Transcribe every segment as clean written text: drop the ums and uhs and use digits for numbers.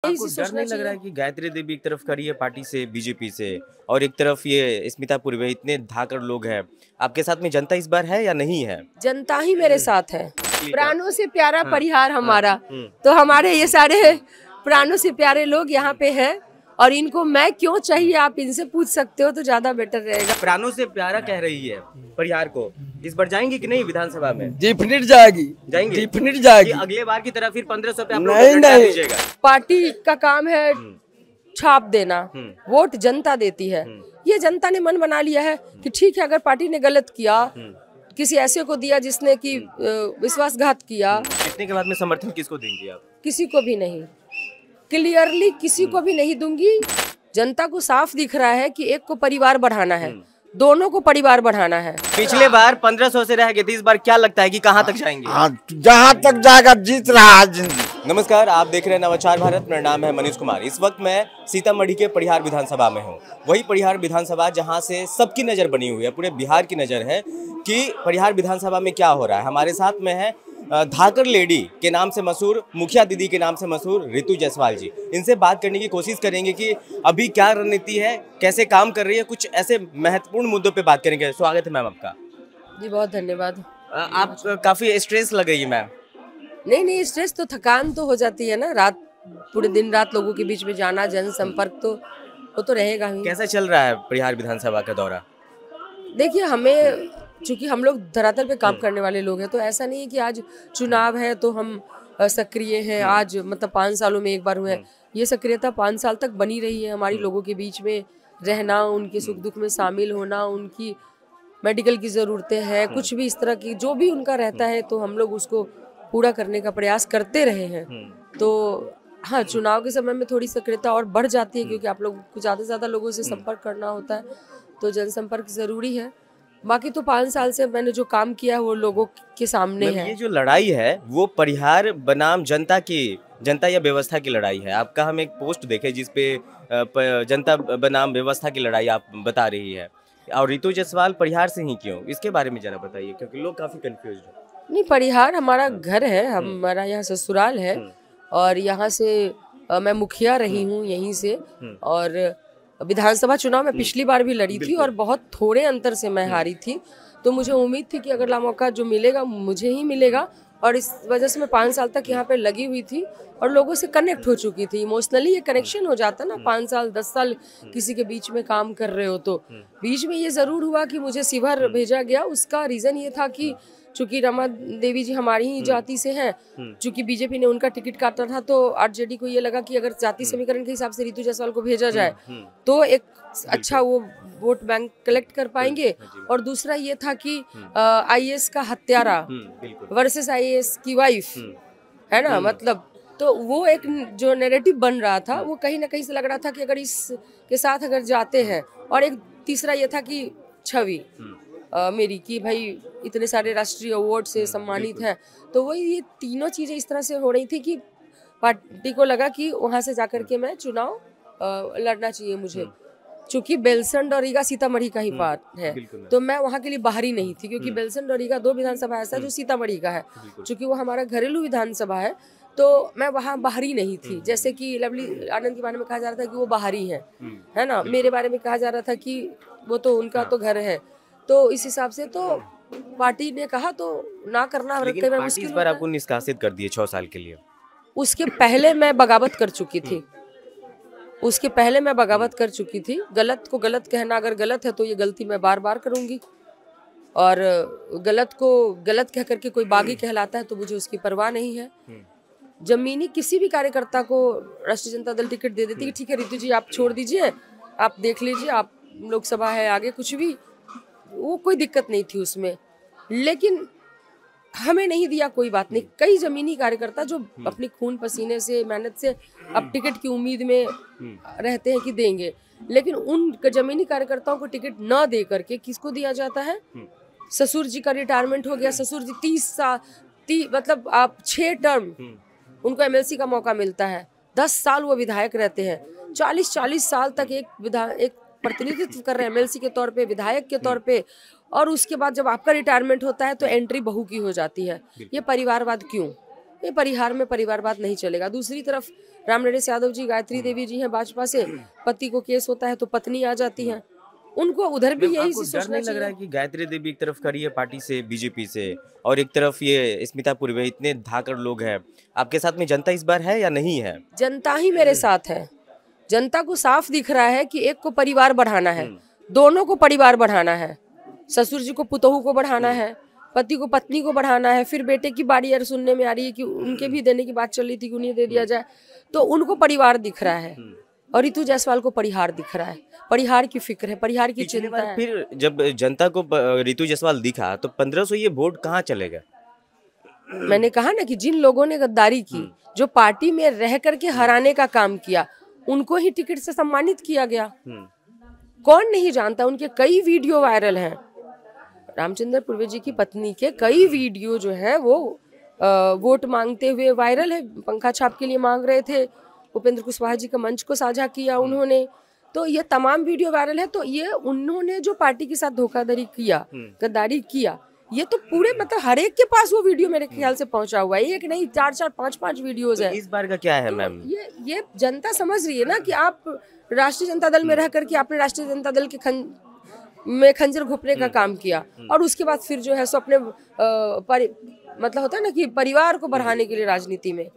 यही आपको से डर सोचना नहीं लग रहा है चाहिए। कि गायत्री देवी एक तरफ खड़ी है पार्टी से बीजेपी से और एक तरफ ये स्मिता पूर्वे, इतने धाकड़ लोग हैं, आपके साथ में जनता इस बार है या नहीं है? जनता ही मेरे साथ है। प्राणों से प्यारा हाँ, परिहार हमारा, हम्म। तो हमारे ये सारे प्राणों से प्यारे लोग यहाँ पे हैं और इनको मैं क्यों चाहिए आप इनसे पूछ सकते हो तो ज्यादा बेटर रहेगा। प्राणों से प्यारा कह रही है परिहार को, इस बार जाएंगे कि नहीं विधानसभा में? डिफिनिट जाएगी, जाएंगे? डिफिनिट जाएगी। कि अगले बार की तरह फिर 1500 पे आप लोग नहीं, वोट डाल नहीं। दीजिएगा? पार्टी का काम है छाप देना, वोट जनता देती है। ये जनता ने मन बना लिया है कि ठीक है, अगर पार्टी ने गलत किया, किसी ऐसे को दिया जिसने कि विश्वासघात किया, कितने के बाद में समर्थन किसको देंगे आप? किसी को भी नहीं, क्लियरली किसी को भी नहीं दूंगी। जनता को साफ दिख रहा है कि एक को परिवार बढ़ाना है, दोनों को परिवार बढ़ाना है। पिछले बार 1500 से रह गए थे, इस बार क्या लगता है कि कहां तक जाएंगे? जहाँ तक जाएगा, जीत रहा है जिंदगी। नमस्कार, आप देख रहे हैं नवाचार भारत। मेरा नाम है मनीष कुमार। इस वक्त मैं सीतामढ़ी के परिहार विधानसभा में हूँ। वही परिहार विधानसभा जहाँ से सबकी नज़र बनी हुई है, पूरे बिहार की नज़र है कि परिहार विधानसभा में क्या हो रहा है। हमारे साथ में है धाकड़ लेडी के नाम से मशहूर, मुखिया दीदी के नाम से मशहूर रितु जायसवाल जी। इनसे बात करने की कोशिश करेंगे कि अभी क्या रणनीति है, कैसे काम कर रही है, कुछ ऐसे महत्वपूर्ण मुद्दों पे बात करेंगे। स्वागत है मैम आपका। जी बहुत धन्यवाद। आप काफ़ी स्ट्रेस लग रही है मैम। नहीं, स्ट्रेस तो, थकान तो हो जाती है ना, रात पूरे दिन रात लोगों के बीच में जाना, जनसंपर्क तो वो तो रहेगा ही। कैसा चल रहा है परिहार विधानसभा का दौरा? देखिए, हमें चूंकि हम लोग धरातल पे काम करने वाले लोग हैं, तो ऐसा नहीं है कि आज चुनाव है तो हम सक्रिय हैं, आज मतलब 5 सालों में एक बार हुए हैं। ये सक्रियता 5 साल तक बनी रही है। हमारी लोगों के बीच में रहना, उनके सुख दुख में शामिल होना, उनकी मेडिकल की ज़रूरतें हैं, कुछ भी इस तरह की जो भी उनका रहता है, तो हम लोग उसको पूरा करने का प्रयास करते रहे हैं। तो हाँ, चुनाव के समय में थोड़ी सक्रियता और बढ़ जाती है, क्योंकि आप लोग को ज़्यादा से ज़्यादा लोगों से संपर्क करना होता है, तो जनसंपर्क ज़रूरी है। बाकी तो 5 साल से मैंने जो काम किया है वो लोगों के सामने है। ये जो लड़ाई है वो परिहार बनाम जनता या व्यवस्था की लड़ाई है। आपका हम एक पोस्ट देखे जिसपे जनता बनाम व्यवस्था की लड़ाई आप बता रही है, और रितु जायसवाल परिहार से ही क्यों, इसके बारे में जरा बताइए, क्योंकि लोग काफी कंफ्यूज हैं। नहीं, परिहार हमारा घर है, हमारा यहाँ ससुराल है और यहाँ से मैं मुखिया रही हूँ यहीं से, और विधानसभा चुनाव में पिछली बार भी लड़ी थी और बहुत थोड़े अंतर से मैं हारी थी। तो मुझे उम्मीद थी कि अगला मौका जो मिलेगा मुझे ही मिलेगा, और इस वजह से मैं 5 साल तक यहाँ पे लगी हुई थी और लोगों से कनेक्ट हो चुकी थी। इमोशनली ये कनेक्शन हो जाता ना, 5 साल 10 साल किसी के बीच में काम कर रहे हो तो। बीच में ये ज़रूर हुआ कि मुझे शिवहर भेजा गया। उसका रीज़न ये था कि चूंकि रमा देवी जी हमारी ही जाति से हैं, चूंकि बीजेपी ने उनका टिकट काटा था, तो आरजेडी को ये लगा कि अगर जाति समीकरण के हिसाब से रितु जायसवाल को भेजा जाए तो एक अच्छा वो वोट बैंक कलेक्ट कर पाएंगे। और दूसरा ये था कि आईएएस का हत्यारा वर्सेस आईएएस की वाइफ, है ना, मतलब तो वो एक जो नैरेटिव बन रहा था वो कहीं ना कहीं से लग रहा था कि अगर इसके साथ अगर जाते हैं। और एक तीसरा ये था कि छवि मेरी कि भाई इतने सारे राष्ट्रीय अवार्ड से सम्मानित है, तो वही ये तीनों चीज़ें इस तरह से हो रही थी कि पार्टी को लगा कि वहाँ से जाकर के मैं चुनाव लड़ना चाहिए मुझे। चूंकि बेलसंड और रीगा सीतामढ़ी का ही पार्ट है, तो मैं वहाँ के लिए बाहरी नहीं थी, क्योंकि बेलसंड और रीगा 2 विधानसभा ऐसा जो सीतामढ़ी का है। चूंकि वो हमारा घरेलू विधानसभा है, तो मैं वहाँ बाहरी नहीं थी। जैसे कि लवली आनंद के बारे में कहा जा रहा था कि वो बाहरी है ना, मेरे बारे में कहा जा रहा था कि वो तो उनका तो घर है। तो इस हिसाब से तो पार्टी ने कहा तो ना करना मुश्किल। इस बार आपको निष्कासित कर दिए 6 साल के लिए। उसके पहले मैं बगावत कर चुकी थी, गलत को गलत कहना अगर गलत है तो ये गलती मैं बार बार करूंगी, और गलत को गलत कह करके कोई बागी कहलाता है तो मुझे उसकी परवाह नहीं है। जमीनी किसी भी कार्यकर्ता को राष्ट्रीय जनता दल टिकट दे देती है, ठीक है रितु जी आप छोड़ दीजिए, आप देख लीजिए, आप लोकसभा है आगे, कुछ भी, वो कोई दिक्कत नहीं थी उसमें। लेकिन हमें नहीं दिया, कोई बात नहीं। कई जमीनी कार्यकर्ता जो अपनी खून पसीने से मेहनत से अब टिकट की उम्मीद में रहते हैं कि देंगे, लेकिन उन जमीनी कार्यकर्ताओं को टिकट न दे करके किसको दिया जाता है? ससुर जी का रिटायरमेंट हो गया, ससुर जी 30 साल मतलब आप 6 टर्म उनको एमएलसी का मौका मिलता है, 10 साल वो विधायक रहते हैं, 40 साल तक एक प्रतिनिधित्व कर रहे हैं एमएलसी के तौर पे, विधायक के तौर पे, और उसके बाद जब आपका रिटायरमेंट होता है तो एंट्री बहू की हो जाती है। ये परिवारवाद क्यों? ये परिहार में परिवारवाद नहीं चलेगा। दूसरी तरफ रामनरेश यादव जी, गायत्री देवी जी हैं भाजपा से, पति को केस होता है तो पत्नी आ जाती है, उनको उधर भी यही आपको डर सोचना नहीं लग रहा है चाहिए। कि गायत्री देवी एक तरफ खड़ी है पार्टी से, बीजेपी से, और एक तरफ ये स्मिता पूर्वे, इतने धाकड़ लोग हैं, आपके साथ में जनता इस बार है या नहीं है? जनता ही मेरे साथ है। जनता को साफ दिख रहा है कि एक को परिवार बढ़ाना है, दोनों को परिवार बढ़ाना है, ससुर जी को पुतोहू को बढ़ाना है, पति को पत्नी को बढ़ाना है, फिर बेटे की बारी यार सुनने में आ रही है कि उनके भी देने की बात चल रही थी कि उन्हें दे दिया जाए, तो उनको परिवार दिख रहा है। और रितु जायसवाल को परिहार दिख रहा है, परिहार की फिक्र है, परिहार की चिंता है। फिर जब जनता को रितु जायसवाल दिखा तो 1500 ये वोट कहाँ चलेगा? मैंने कहा ना कि जिन लोगों ने गद्दारी की, जो पार्टी में रह करके हराने का काम किया, उनको ही टिकट से सम्मानित किया गया। कौन नहीं जानता, उनके कई वीडियो वायरल हैं। रामचंद्र पूर्वे जी की पत्नी के कई वीडियो जो है वो वोट मांगते हुए वायरल है। पंखा छाप के लिए मांग रहे थे, उपेंद्र कुशवाहा जी का मंच को साझा किया उन्होंने, तो ये तमाम वीडियो वायरल है। तो ये उन्होंने जो पार्टी के साथ धोखाधड़ी किया, गद्दारी किया, ये तो पूरे मतलब हर एक के पास वो वीडियो मेरे ख्याल से पहुंचा हुआ है, एक नहीं 4-4 5-5 वीडियोस है। इस बार का क्या है मैम? ये जनता समझ रही है ना कि आप राष्ट्रीय जनता दल में रह करके आपने राष्ट्रीय जनता दल के में खंजर घोपने का काम किया, और उसके बाद फिर जो है सो अपने मतलब होता है ना कि परिवार को बढ़ाने के लिए राजनीति में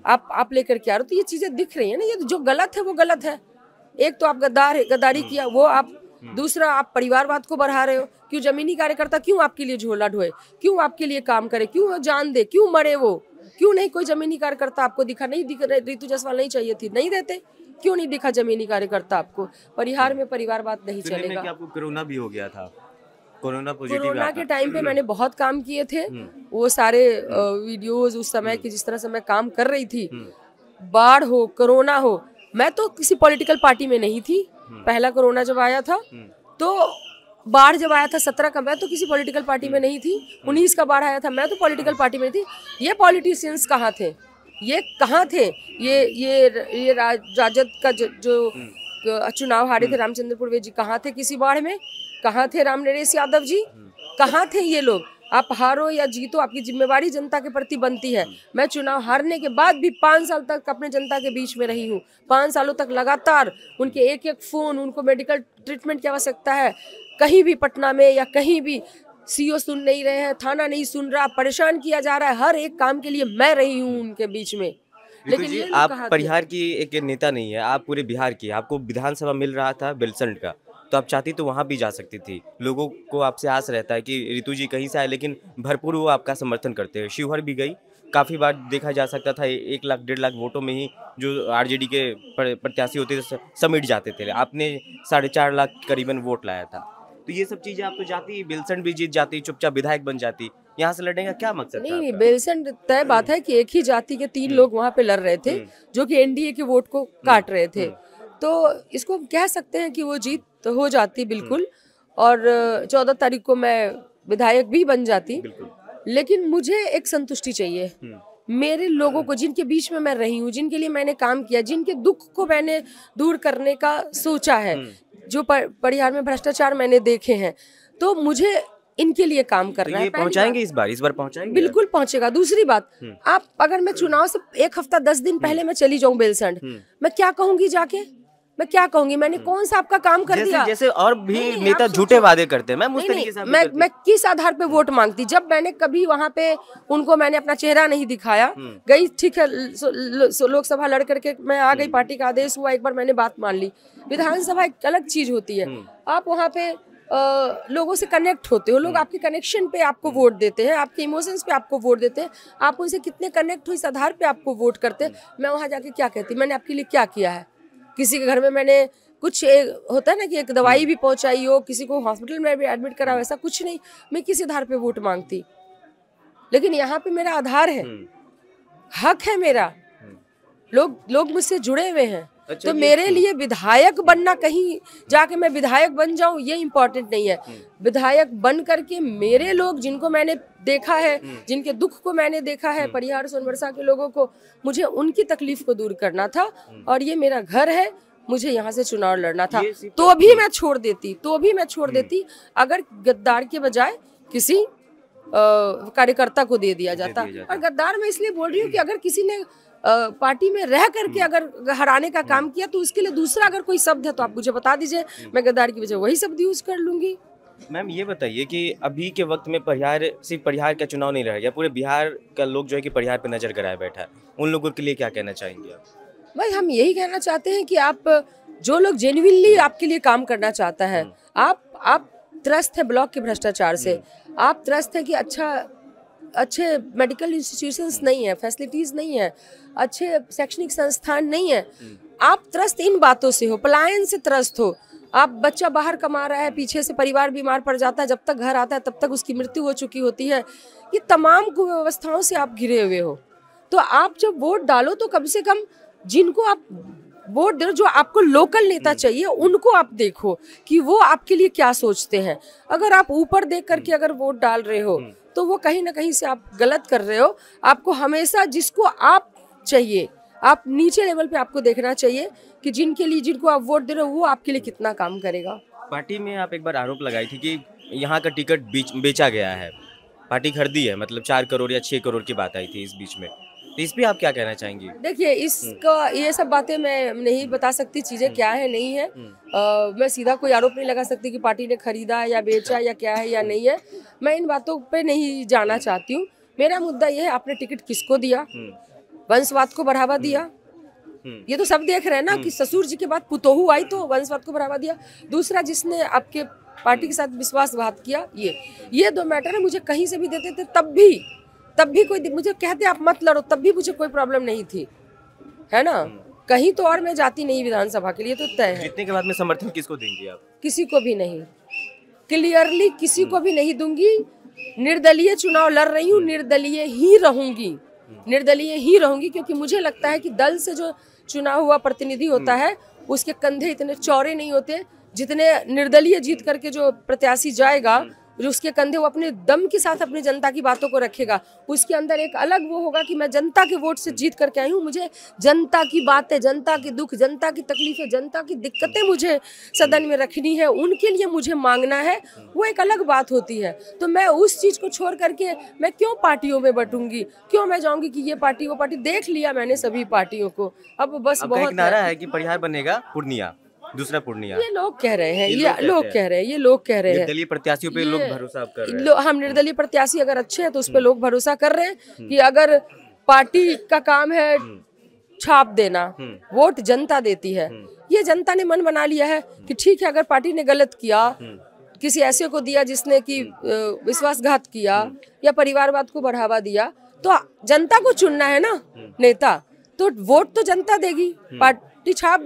आप लेकर के आ रहे हो। तो ये चीजें दिख रही है ना, ये जो गलत है वो गलत है। एक तो आप गद्दारी किया, वो आप दूसरा आप परिवारवाद को बढ़ा रहे हो। क्यों जमीनी कार्यकर्ता क्यों आपके लिए झोला ढोए, क्यों आपके लिए काम करे, क्यों जान दे, क्यों मरे वो, क्यों नहीं कोई जमीनी कार्यकर्ता आपको दिखा? नहीं दिख रहे, रितु जायसवाल नहीं चाहिए थी, नहीं देते, क्यों नहीं दिखा जमीनी कार्यकर्ता आपको? परिहार में परिवारवाद नहीं चलेगा। आपको कोरोना भी हो गया था, कोरोना पॉजिटिव? कोरोना के टाइम पे मैंने बहुत काम किए थे, वो सारे वीडियोस उस समय की जिस तरह से मैं काम कर रही थी, बाढ़ हो कोरोना हो, मैं तो किसी पॉलिटिकल पार्टी में नहीं थी। पहला कोरोना जब आया था तो बाढ़ जब आया था 17 का, मैं तो किसी पॉलिटिकल पार्टी में नहीं थी। 19 का बाढ़ आया था, मैं तो पॉलिटिकल पार्टी में थी। ये पॉलिटिशियंस कहाँ थे, ये कहाँ थे? ये राजद का जो चुनाव हारे थे रामचंद्र पूर्वे जी, कहाँ थे किसी बाढ़ में? कहाँ थे रामनरेश यादव जी, कहाँ थे ये लोग? आप हारो या जीतो, आपकी जिम्मेवारी जनता के प्रति बनती है। मैं चुनाव हारने के बाद भी 5 साल तक अपने जनता के बीच में रही हूँ। 5 सालों तक लगातार उनके एक फोन, उनको मेडिकल ट्रीटमेंट की आवश्यकता है, कहीं भी पटना में या कहीं भी सीओ सुन नहीं रहे हैं, थाना नहीं सुन रहा, परेशान किया जा रहा है, हर एक काम के लिए मैं रही हूँ उनके बीच में। लेकिन ये आप परिहार की एक नेता नहीं है, आप पूरे बिहार की, आपको विधानसभा मिल रहा था बेलसंड का, तो आप चाहती तो वहाँ भी जा सकती थी। लोगों को आपसे आस रहता है कि रितु जी कहीं से आए, लेकिन भरपूर वो आपका समर्थन करते हैं। शिवहर भी गई, काफ़ी बार देखा जा सकता था 1 लाख 1.5 लाख वोटों में ही जो आरजेडी के प्रत्याशी होते थे समेट जाते थे। आपने 4.5 लाख करीबन वोट लाया था। तो ये सब चीज़ें आप तो जाती, बेलसंड भी जीत जाती, चुपचाप विधायक बन जाती, यहाँ से लड़ने का क्या मकसद था? नहीं, बेलसंड तय बात है कि एक ही जाति के 3 लोग वहाँ पे लड़ रहे थे, जो कि एनडीए के वोट को काट रहे थे। तो इसको कह सकते हैं कि वो जीत हो जाती बिल्कुल, और 14 तारीख को मैं विधायक भी बन जाती। लेकिन मुझे एक संतुष्टि चाहिए, मेरे लोगों को, जिनके बीच में मैं रही हूँ, जिनके लिए मैंने काम किया, जिनके दुख को मैंने दूर करने का सोचा है, जो परिहार में भ्रष्टाचार मैंने देखे हैं, तो मुझे इनके लिए काम करना है। पहुंचाएंगे इस बार पहुंचाएंगे? बिल्कुल पहुंचेगा। दूसरी बात, आप अगर मैं चुनाव से 1 हफ्ता 10 दिन पहले मैं चली जाऊं बेलसंड, मैं क्या कहूंगी जाके? मैं क्या कहूंगी? मैंने कौन सा आपका काम कर दिया? जैसे और भी नेता झूठे वादे करते हैं। मैं किस आधार पे वोट मांगती? जब मैंने कभी वहां पे उनको मैंने अपना चेहरा नहीं दिखाया, गई, ठीक है, लोकसभा लड़ करके मैं आ गई, पार्टी का आदेश हुआ, एक बार मैंने बात मान ली। विधानसभा एक अलग चीज होती है, आप वहाँ पे लोगों से कनेक्ट होते हो, लोग आपके कनेक्शन पे आपको वोट देते हैं, आपके इमोशंस पे आपको वोट देते हैं, आप उनसे कितने कनेक्ट हो इस आधार पे आपको वोट करते हैं। मैं वहाँ जाके क्या कहती, मैंने आपके लिए क्या किया है? किसी के घर में मैंने कुछ होता है ना कि एक दवाई भी पहुंचाई हो, किसी को हॉस्पिटल में भी एडमिट करा हो, ऐसा कुछ नहीं। मैं किस आधार पे वोट मांगती? लेकिन यहाँ पे मेरा आधार है, हक है मेरा, लोग मुझसे जुड़े हुए हैं। तो मेरे लिए विधायक बनना, कहीं जाके मैं विधायक बन जाऊं, ये इम्पोर्टेंट नहीं है। विधायक बन करके मेरे लोग, जिनको मैंने देखा है, जिनके दुख को मैंने देखा है, परिहार सोनबरसा के लोगों को, मुझे उनकी तकलीफ को दूर करना था, और ये मेरा घर है, मुझे यहाँ से चुनाव लड़ना था। तो भी मैं छोड़ देती, अगर गद्दार के बजाय किसी कार्यकर्ता को दे दिया जाता। और गद्दार मैं इसलिए बोल रही हूँ कि अगर किसी ने पार्टी में रह करके अगर हराने का काम किया तो उसके लिए दूसरा अगर कोई शब्द है तो आप मुझे बता दीजिए, मैं गद्दार की वजह वही शब्द यूज कर लूंगी। मैम ये बताइए कि अभी के वक्त में परिहार, सिर्फ परिहार का चुनाव नहीं रह गया, पूरे बिहार का लोग जो है कि परिहार पे नजर कराए बैठा है, उन लोगों के लिए क्या कहना चाहेंगे आप? भाई हम यही कहना चाहते हैं कि आप जो लोग जेन्युइनली आपके लिए काम करना चाहता है, आप त्रस्त है ब्लॉक के भ्रष्टाचार से, आप त्रस्त है कि अच्छे मेडिकल इंस्टीट्यूशंस नहीं है, फैसिलिटीज नहीं है, अच्छे शैक्षणिक संस्थान नहीं है, आप त्रस्त इन बातों से हो, पलायन से त्रस्त हो, आप बच्चा बाहर कमा रहा है, पीछे से परिवार बीमार पड़ जाता है, जब तक घर आता है तब तक उसकी मृत्यु हो चुकी होती है, ये तमाम कुव्यवस्थाओं से आप घिरे हुए हो। तो आप जब वोट डालो तो कम से कम जिनको आप वोट दे, जो आपको लोकल नेता चाहिए उनको आप देखो कि वो आपके लिए क्या सोचते हैं। अगर आप ऊपर देख करके अगर वोट डाल रहे हो तो वो कहीं ना कहीं से आप गलत कर रहे हो। आपको हमेशा जिसको आप चाहिए, आप नीचे लेवल पे आपको देखना चाहिए कि जिनको आप वोट दे रहे हो वो आपके लिए कितना काम करेगा। पार्टी में आप एक बार आरोप लगाई थी कि यहाँ का टिकट बेचा गया है, पार्टी खरीदी है, मतलब 4 करोड़ या 6 करोड़ की बात आई थी इस बीच में, तो इस पे आप क्या कहना चाहेंगी? देखिए इसका ये सब बातें मैं नहीं बता सकती, चीजें क्या है नहीं है, मैं सीधा कोई आरोप नहीं लगा सकती कि पार्टी ने खरीदा या बेचा या क्या है या नहीं है, मैं इन बातों पे नहीं जाना चाहती हूँ। मेरा मुद्दा ये है आपने टिकट किसको दिया, वंशवाद को बढ़ावा दिया, ये तो सब देख रहे हैं ना कि ससुर जी के बाद पुतोहू आई तो वंशवाद को बढ़ावा दिया। दूसरा जिसने आपके पार्टी के साथ विश्वासघात किया, ये 2 मैटर है। मुझे कहीं से भी देते थे तब भी कोई मुझे कहते आप मत लड़ो, तब भी मुझे कोई प्रॉब्लम नहीं थी, है ना। कहीं तो और मैं जाती नहीं विधानसभा के लिए, तो तय है। जीतने के बाद में समर्थन किसको देंगी आप? किसी को भी नहीं, क्लियरली किसी को भी नहीं दूंगी। निर्दलीय चुनाव लड़ रही हूँ, निर्दलीय ही रहूंगी क्योंकि मुझे लगता है कि दल से जो चुनाव हुआ प्रतिनिधि होता है उसके कंधे इतने चौड़े नहीं होते जितने निर्दलीय जीत करके जो प्रत्याशी जाएगा, जो उसके कंधे वो अपने दम के साथ अपनी जनता की बातों को रखेगा, उसके अंदर एक अलग वो होगा कि मैं जनता के वोट से जीत करके आई हूँ, मुझे जनता की बातें, जनता के दुख, जनता की तकलीफें, जनता की दिक्कतें मुझे सदन में रखनी है, उनके लिए मुझे मांगना है, वो एक अलग बात होती है। तो मैं उस चीज़ को छोड़ करके मैं क्यों पार्टियों में बटूंगी, क्यों मैं जाऊँगी कि ये पार्टी वो पार्टी, देख लिया मैंने सभी पार्टियों को, अब बस बहुत नारा है कि परिहार बनेगा पूर्णिया, दूसरा पूर्णिया, ये लोग कह रहे हैं, ये लोग कह रहे हैं, निर्दलीय प्रत्याशियों पे लोग भरोसा कर रहे हैं। हम निर्दलीय प्रत्याशी अगर अच्छे हैं तो उस पे लोग भरोसा कर रहे हैं कि अगर पार्टी का काम है छाप देना, वोट जनता देती है, ये जनता ने मन बना लिया है कि ठीक है अगर पार्टी ने गलत किया, किसी ऐसे को दिया जिसने कि विश्वासघात किया या परिवारवाद को बढ़ावा दिया, तो जनता को चुनना है ना नेता, तो वोट तो जनता देगी, पार्टी छाप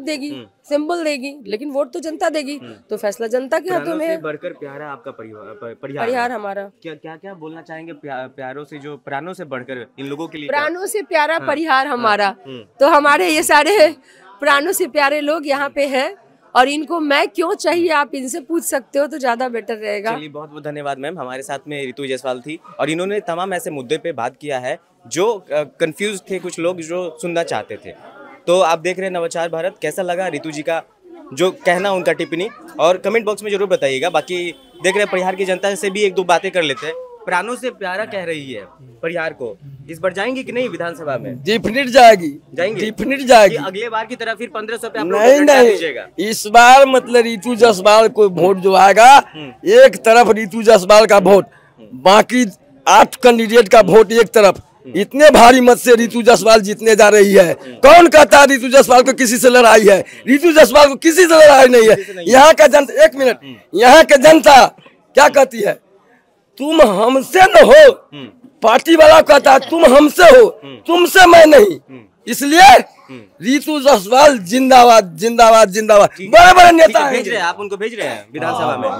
देगी, सिंबल देगी, लेकिन वोट तो जनता देगी, तो फैसला जनता के हाथों में है। बढ़कर प्यारा आपका परिहार हमारा। क्या बोलना चाहेंगे प्यारों से, जो प्राणों से बढ़कर इन लोगों के लिए? प्राणों से प्यारा परिहार हमारा, तो हमारे ये सारे प्राणों से प्यारे लोग यहाँ पे हैं और इनको मैं क्यों चाहिए आप इनसे पूछ सकते हो तो ज्यादा बेटर रहेगा। चलिए बहुत बहुत धन्यवाद मैम। हमारे साथ में रितु जायसवाल थी और इन्होंने तमाम ऐसे मुद्दे पे बात किया है जो कंफ्यूज थे कुछ लोग जो सुनना चाहते थे। तो आप देख रहे हैं नवाचार भारत। कैसा लगा रितु जी का जो कहना, उनका टिप्पणी, और कमेंट बॉक्स में जरूर बताइएगा। बाकी देख रहे हैं परिहार की जनता से भी 1-2 बातें कर लेते हैं। प्राणों से प्यारा कह रही है परिहार को, इस बार जाएंगी कि नहीं विधानसभा में? डिफिनिट जाएगी, डिफिनिट जाएगी। अगले बार की तरह फिर 1500 पे आप नहीं, इस बार मतलब रितु जायसवाल को वोट जो आएगा, एक तरफ रितु जायसवाल का वोट, बाकी 8 कैंडिडेट का वोट एक तरफ। इतने भारी मत से रितु जायसवाल जीतने जा रही है। कौन कहता है रितु जायसवाल को किसी से लड़ाई है? रितु जायसवाल को किसी से लड़ाई नहीं है। यहाँ का जनता, 1 मिनट, यहाँ के जनता क्या कहती है? तुम हमसे न हो, पार्टी वाला कहता है तुम हमसे हो, तुमसे मैं नहीं। इसलिए रितु जायसवाल जिंदाबाद जिंदाबाद जिंदाबाद। बड़े बड़े नेता भेज रहे हैं, आप उनको भेज रहे हैं विधानसभा में?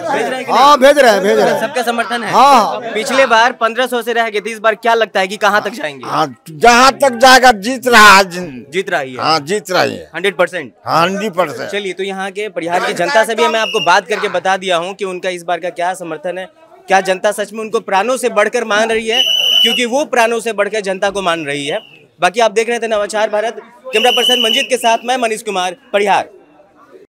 भेज रहे हैं? हाँ भेज रहे हैं। सबका समर्थन है? हाँ। पिछले बार 1500 से रह गए थे, इस बार क्या लगता है कि कहाँ तक जाएंगे? हाँ, जहाँ तक जाएगा जीत रहा है, जीत रही है। हाँ जीत रही है 100%। 100%। चलिए, तो यहाँ के परिहार की जनता से भी मैं आपको बात करके बता दिया हूँ कि उनका इस बार का क्या समर्थन है। क्या जनता सच में उनको प्राणों से बढ़कर मान रही है? क्योंकि वो प्राणों से बढ़कर जनता को मान रही है। बाकी आप देख रहे थे नवाचार भारत। कैमरा पर्सन मंजीत के साथ मैं मनीष कुमार, परिहार।